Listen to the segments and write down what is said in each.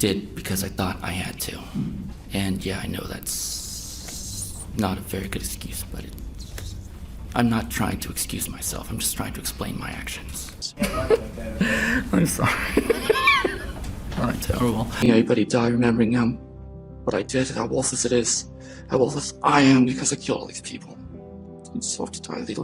did because I thought I had to. And yeah, I know that's not a very good excuse, but I'm not trying to excuse myself. I'm just trying to explain my actions. I'm sorry. Oh, terrible. Anybody die remembering what I did, I was as it is. I was as I am because I killed all these people. They deserve to die. They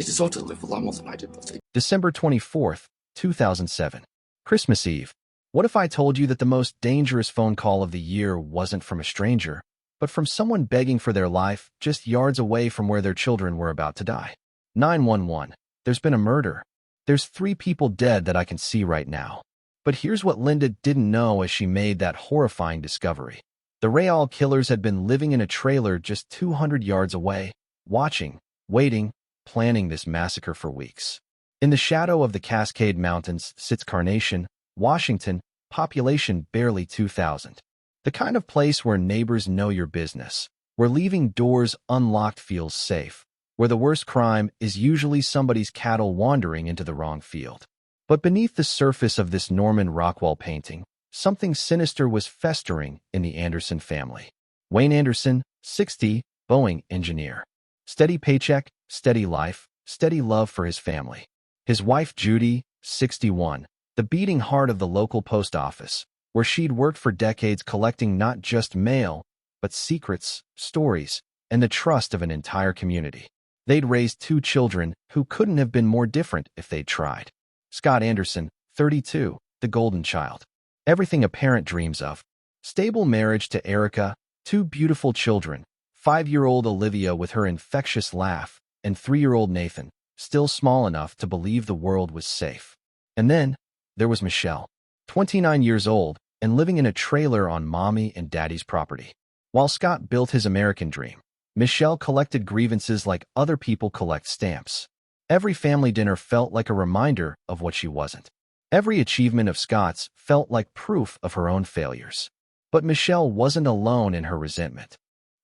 deserve to live a lot more than I did, but they... December 24th, 2007. Christmas Eve. What if I told you that the most dangerous phone call of the year wasn't from a stranger, but from someone begging for their life just yards away from where their children were about to die? 911. There's been a murder. There's 3 people dead that I can see right now. But here's what Linda didn't know as she made that horrifying discovery. The Rayal killers had been living in a trailer just 200 yards away, watching, waiting, planning this massacre for weeks. In the shadow of the Cascade Mountains sits Carnation, Washington, population barely 2,000. The kind of place where neighbors know your business, where leaving doors unlocked feels safe, where the worst crime is usually somebody's cattle wandering into the wrong field. But beneath the surface of this Norman Rockwell painting, something sinister was festering in the Anderson family. Wayne Anderson, 60, Boeing engineer. Steady paycheck, steady life, steady love for his family. His wife Judy, 61, the beating heart of the local post office, where she'd worked for decades collecting not just mail, but secrets, stories, and the trust of an entire community. They'd raised 2 children who couldn't have been more different if they'd tried. Scott Anderson, 32, the golden child. Everything a parent dreams of. Stable marriage to Erica, 2 beautiful children, 5-year-old Olivia with her infectious laugh, and 3-year-old Nathan, still small enough to believe the world was safe. And then, there was Michelle, 29 years old, and living in a trailer on mommy and daddy's property. While Scott built his American dream, Michelle collected grievances like other people collect stamps. Every family dinner felt like a reminder of what she wasn't. Every achievement of Scott's felt like proof of her own failures. But Michelle wasn't alone in her resentment.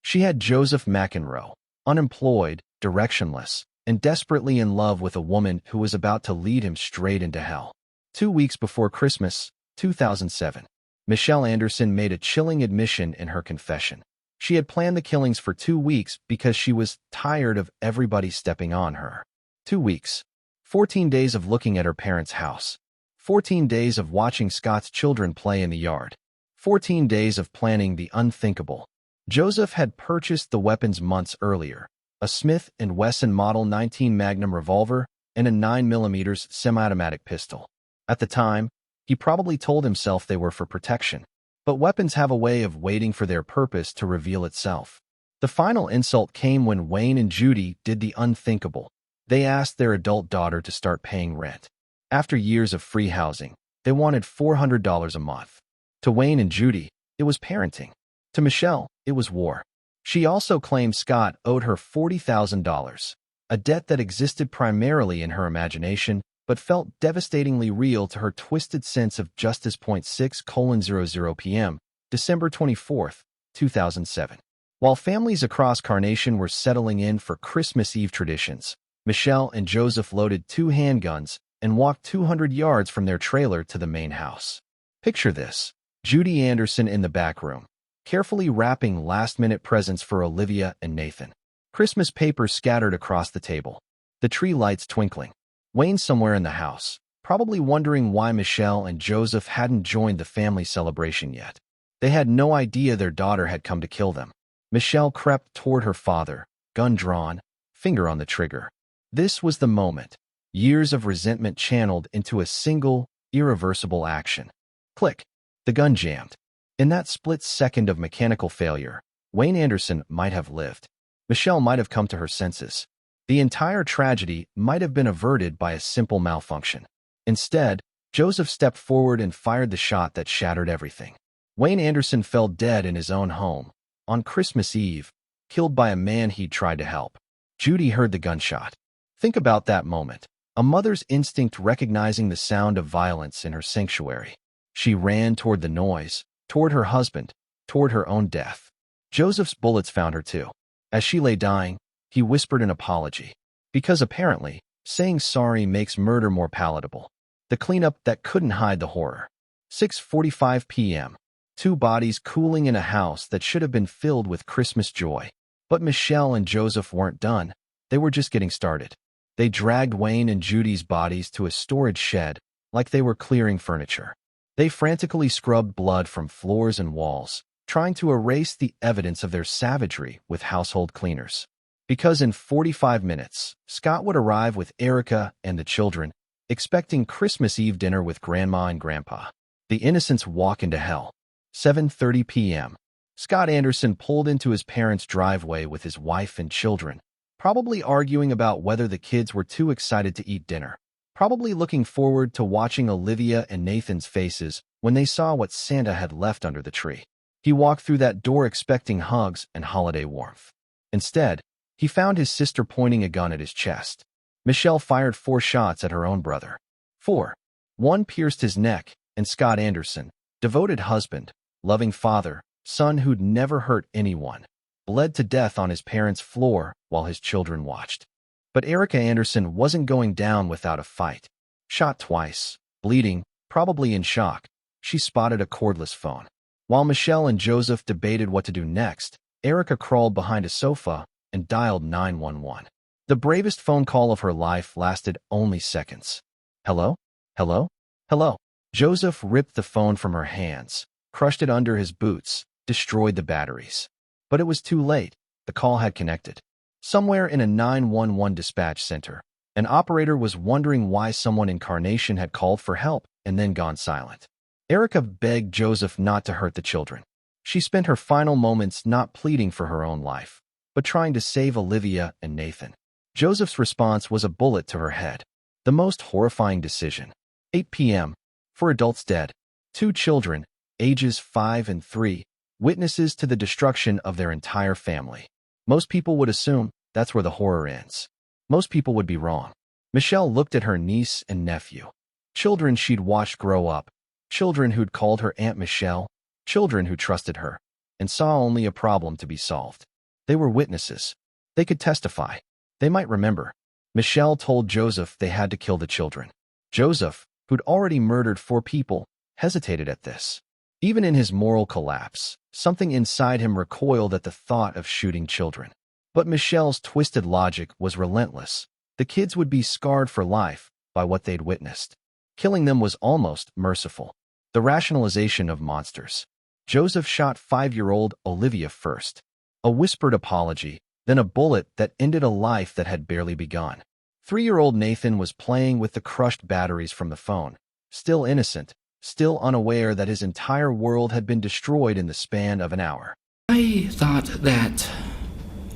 She had Joseph McEnroe, unemployed, directionless, and desperately in love with a woman who was about to lead him straight into hell. 2 weeks before Christmas, 2007, Michelle Anderson made a chilling admission in her confession. She had planned the killings for 2 weeks because she was tired of everybody stepping on her. 2 weeks. 14 days of looking at her parents' house. 14 days of watching Scott's children play in the yard. 14 days of planning the unthinkable. Joseph had purchased the weapons months earlier, a Smith & Wesson Model 19 Magnum revolver and a 9mm semi-automatic pistol. At the time, he probably told himself they were for protection. But weapons have a way of waiting for their purpose to reveal itself. The final insult came when Wayne and Judy did the unthinkable. They asked their adult daughter to start paying rent. After years of free housing, they wanted $400 a month. To Wayne and Judy, it was parenting. To Michelle, it was war. She also claimed Scott owed her $40,000, a debt that existed primarily in her imagination, but felt devastatingly real to her twisted sense of justice. 6:00 p.m., December 24th, 2007. While families across Carnation were settling in for Christmas Eve traditions, Michelle and Joseph loaded 2 handguns and walked 200 yards from their trailer to the main house. Picture this: Judy Anderson in the back room, carefully wrapping last-minute presents for Olivia and Nathan. Christmas papers scattered across the table, the tree lights twinkling. Wayne somewhere in the house, probably wondering why Michelle and Joseph hadn't joined the family celebration yet. They had no idea their daughter had come to kill them. Michelle crept toward her father, gun drawn, finger on the trigger. This was the moment. Years of resentment channeled into a single, irreversible action. Click. The gun jammed. In that split second of mechanical failure, Wayne Anderson might have lived. Michelle might have come to her senses. The entire tragedy might have been averted by a simple malfunction. Instead, Joseph stepped forward and fired the shot that shattered everything. Wayne Anderson fell dead in his own home, on Christmas Eve, killed by a man he'd tried to help. Judy heard the gunshot. Think about that moment. A mother's instinct recognizing the sound of violence in her sanctuary. She ran toward the noise, toward her husband, toward her own death. Joseph's bullets found her too. As she lay dying, he whispered an apology. Because apparently, saying sorry makes murder more palatable. The cleanup that couldn't hide the horror. 6:45 p.m. 2 bodies cooling in a house that should have been filled with Christmas joy. But Michelle and Joseph weren't done. They were just getting started. They dragged Wayne and Judy's bodies to a storage shed like they were clearing furniture. They frantically scrubbed blood from floors and walls, trying to erase the evidence of their savagery with household cleaners. Because in 45 minutes, Scott would arrive with Erica and the children, expecting Christmas Eve dinner with Grandma and Grandpa. The innocents walk into hell. 7:30 p.m. Scott Anderson pulled into his parents' driveway with his wife and children, probably arguing about whether the kids were too excited to eat dinner, probably looking forward to watching Olivia and Nathan's faces when they saw what Santa had left under the tree. He walked through that door expecting hugs and holiday warmth. Instead, he found his sister pointing a gun at his chest. Michelle fired 4 shots at her own brother. 4. One pierced his neck, and Scott Anderson, devoted husband, loving father, son who'd never hurt anyone, bled to death on his parents' floor while his children watched. But Erica Anderson wasn't going down without a fight. Shot twice, bleeding, probably in shock, she spotted a cordless phone. While Michelle and Joseph debated what to do next, Erica crawled behind a sofa and dialed 911. The bravest phone call of her life lasted only seconds. Hello? Hello? Hello? Joseph ripped the phone from her hands, crushed it under his boots, destroyed the batteries. But it was too late. The call had connected. Somewhere in a 911 dispatch center, an operator was wondering why someone in Carnation had called for help and then gone silent. Erica begged Joseph not to hurt the children. She spent her final moments not pleading for her own life, but trying to save Olivia and Nathan. Joseph's response was a bullet to her head. The most horrifying decision. 8 p.m. 4 adults dead. 2 children, ages 5 and 3, witnesses to the destruction of their entire family. Most people would assume that's where the horror ends. Most people would be wrong. Michelle looked at her niece and nephew. Children she'd watched grow up. Children who'd called her Aunt Michelle. Children who trusted her and saw only a problem to be solved. They were witnesses. They could testify. They might remember. Michelle told Joseph they had to kill the children. Joseph, who'd already murdered 4 people, hesitated at this. Even in his moral collapse, something inside him recoiled at the thought of shooting children. But Michelle's twisted logic was relentless. The kids would be scarred for life by what they'd witnessed. Killing them was almost merciful. The rationalization of monsters. Joseph shot 5-year-old Olivia first. A whispered apology, then a bullet that ended a life that had barely begun. 3-year-old Nathan was playing with the crushed batteries from the phone, still innocent, still unaware that his entire world had been destroyed in the span of an hour. I thought that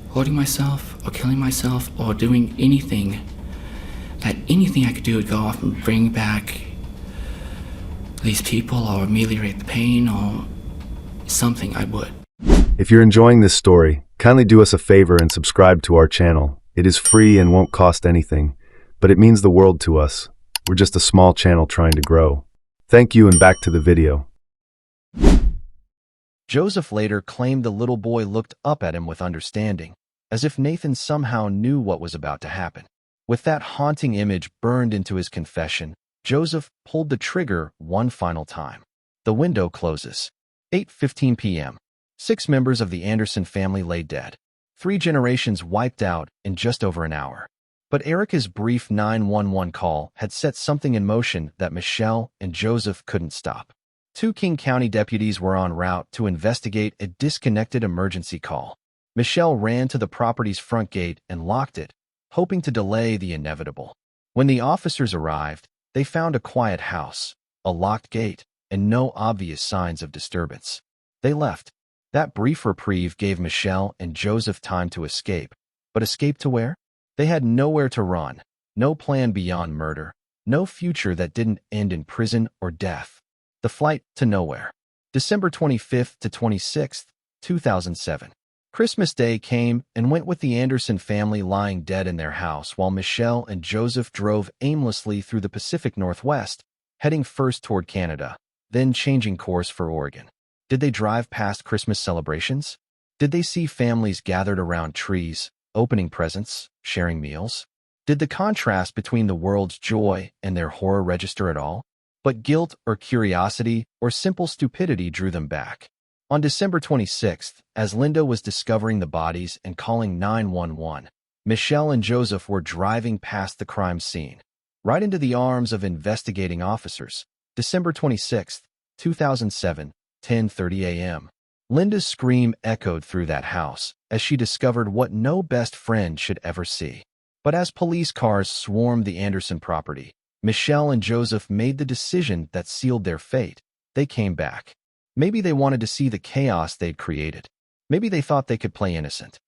holding myself or killing myself or doing anything, that anything I could do would go off and bring back these people or ameliorate the pain or something. I would. If you're enjoying this story, kindly do us a favor and subscribe to our channel. It is free and won't cost anything, but it means the world to us. We're just a small channel trying to grow. Thank you, and back to the video. Joseph later claimed the little boy looked up at him with understanding, as if Nathan somehow knew what was about to happen. With that haunting image burned into his confession, Joseph pulled the trigger one final time. The window closes. 8:15 p.m. 6 members of the Anderson family lay dead. 3 generations wiped out in just over an hour. But Erica's brief 911 call had set something in motion that Michelle and Joseph couldn't stop. 2 King County deputies were en route to investigate a disconnected emergency call. Michelle ran to the property's front gate and locked it, hoping to delay the inevitable. When the officers arrived, they found a quiet house, a locked gate, and no obvious signs of disturbance. They left. That brief reprieve gave Michelle and Joseph time to escape. But escape to where? They had nowhere to run, no plan beyond murder, no future that didn't end in prison or death. The flight to nowhere. December 25th to 26th, 2007. Christmas Day came and went with the Anderson family lying dead in their house while Michelle and Joseph drove aimlessly through the Pacific Northwest, heading first toward Canada, then changing course for Oregon. Did they drive past Christmas celebrations? Did they see families gathered around trees, opening presents, sharing meals? Did the contrast between the world's joy and their horror register at all? but guilt or curiosity or simple stupidity drew them back. On December 26th, as Linda was discovering the bodies and calling 911, Michelle and Joseph were driving past the crime scene, right into the arms of investigating officers. December 26th, 2007, 10:30 a.m. Linda's scream echoed through that house as she discovered what no best friend should ever see. But as police cars swarmed the Anderson property, Michelle and Joseph made the decision that sealed their fate. They came back. Maybe they wanted to see the chaos they'd created. Maybe they thought they could play innocent.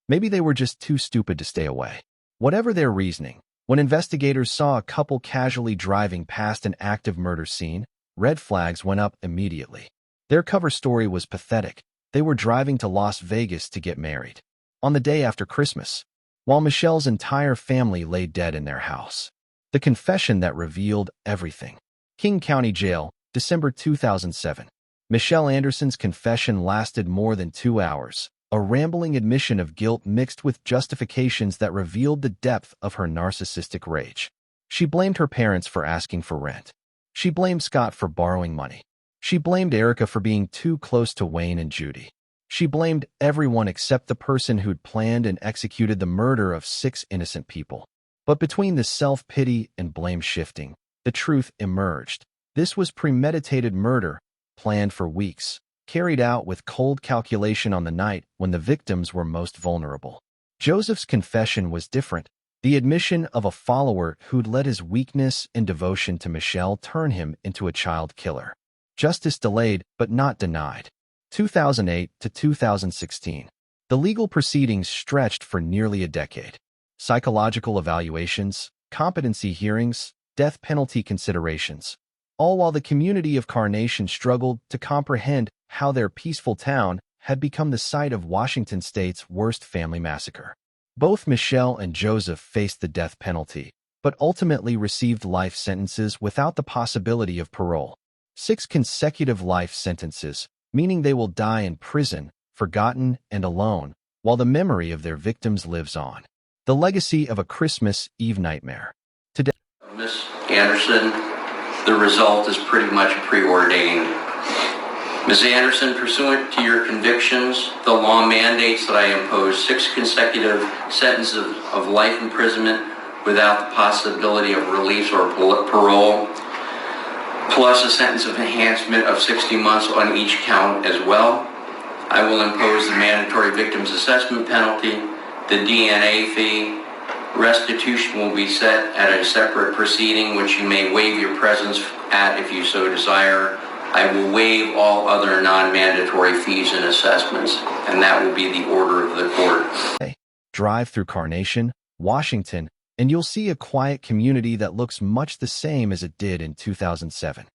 Maybe they were just too stupid to stay away. Whatever their reasoning, when investigators saw a couple casually driving past an active murder scene, red flags went up immediately. Their cover story was pathetic. They were driving to Las Vegas to get married on the day after Christmas, while Michelle's entire family lay dead in their house. The confession that revealed everything. King County Jail, December 2007. Michelle Anderson's confession lasted more than 2 hours, a rambling admission of guilt mixed with justifications that revealed the depth of her narcissistic rage. She blamed her parents for asking for rent. She blamed Scott for borrowing money. She blamed Erica for being too close to Wayne and Judy. She blamed everyone except the person who'd planned and executed the murder of 6 innocent people. But between the self-pity and blame shifting, the truth emerged. This was premeditated murder, planned for weeks, carried out with cold calculation on the night when the victims were most vulnerable. Joseph's confession was different, the admission of a follower who'd let his weakness and devotion to Michelle turn him into a child killer. Justice delayed, but not denied. 2008 to 2016. The legal proceedings stretched for nearly a decade. Psychological evaluations, competency hearings, death penalty considerations. All while the community of Carnation struggled to comprehend how their peaceful town had become the site of Washington state's worst family massacre. Both Michelle and Joseph faced the death penalty, but ultimately received life sentences without the possibility of parole. 6 consecutive life sentences, meaning they will die in prison, forgotten and alone, while the memory of their victims lives on. The legacy of a Christmas Eve nightmare. Today, Miss Anderson, the result is pretty much preordained. Ms. Anderson, pursuant to your convictions, the law mandates that I impose 6 consecutive sentences of life imprisonment without the possibility of release or parole, plus a sentence of enhancement of 60 months on each count as well. I will impose the mandatory victims assessment penalty, the DNA fee. Restitution will be set at a separate proceeding, which you may waive your presence at if you so desire. I will waive all other non-mandatory fees and assessments, and that will be the order of the court. drive through Carnation, Washington, and you'll see a quiet community that looks much the same as it did in 2007.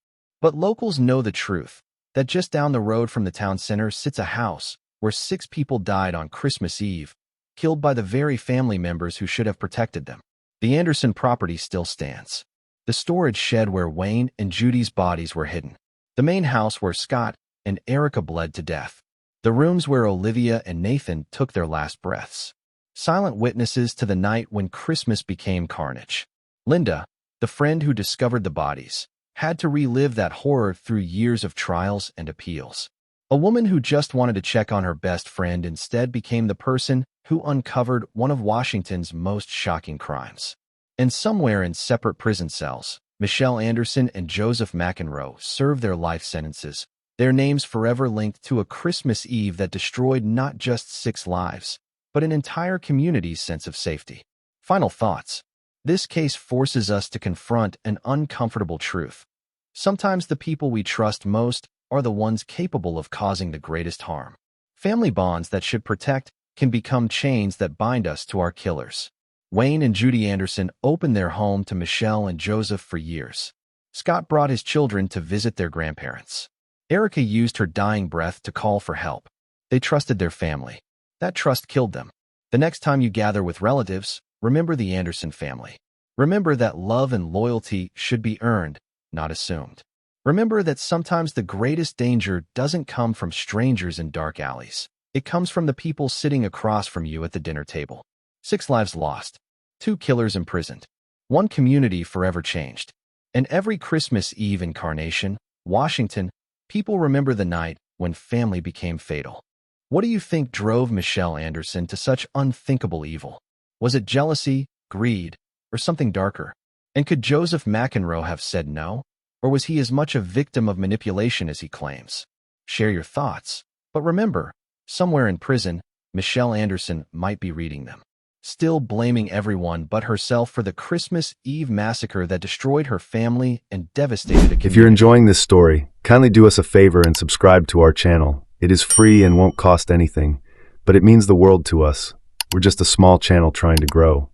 But locals know the truth, that just down the road from the town center sits a house where 6 people died on Christmas Eve, killed by the very family members who should have protected them. The Anderson property still stands. The storage shed where Wayne and Judy's bodies were hidden. The main house where Scott and Erica bled to death. The rooms where Olivia and Nathan took their last breaths. Silent witnesses to the night when Christmas became carnage. Linda, the friend who discovered the bodies, had to relive that horror through years of trials and appeals. A woman who just wanted to check on her best friend instead became the person who uncovered one of Washington's most shocking crimes. And somewhere in separate prison cells, Michelle Anderson and Joseph McEnroe served their life sentences, their names forever linked to a Christmas Eve that destroyed not just 6 lives, but an entire community's sense of safety. Final thoughts. This case forces us to confront an uncomfortable truth. Sometimes the people we trust most are the ones capable of causing the greatest harm. Family bonds that should protect can become chains that bind us to our killers. Wayne and Judy Anderson opened their home to Michelle and Joseph for years. Scott brought his children to visit their grandparents. Erica used her dying breath to call for help. They trusted their family. That trust killed them. The next time you gather with relatives, remember the Anderson family. Remember that love and loyalty should be earned, not assumed. Remember that sometimes the greatest danger doesn't come from strangers in dark alleys. It comes from the people sitting across from you at the dinner table. 6 lives lost, 2 killers imprisoned, 1 community forever changed. In every Christmas Eve incarnation, Washington, people remember the night when family became fatal. What do you think drove Michelle Anderson to such unthinkable evil? Was it jealousy, greed, or something darker? And could Joseph McEnroe have said no? Or was he as much a victim of manipulation as he claims? Share your thoughts. But remember, somewhere in prison, Michelle Anderson might be reading them, still blaming everyone but herself for the Christmas Eve massacre that destroyed her family and devastated a community. If you're enjoying this story, kindly do us a favor and subscribe to our channel. It is free and won't cost anything, but it means the world to us. We're just a small channel trying to grow.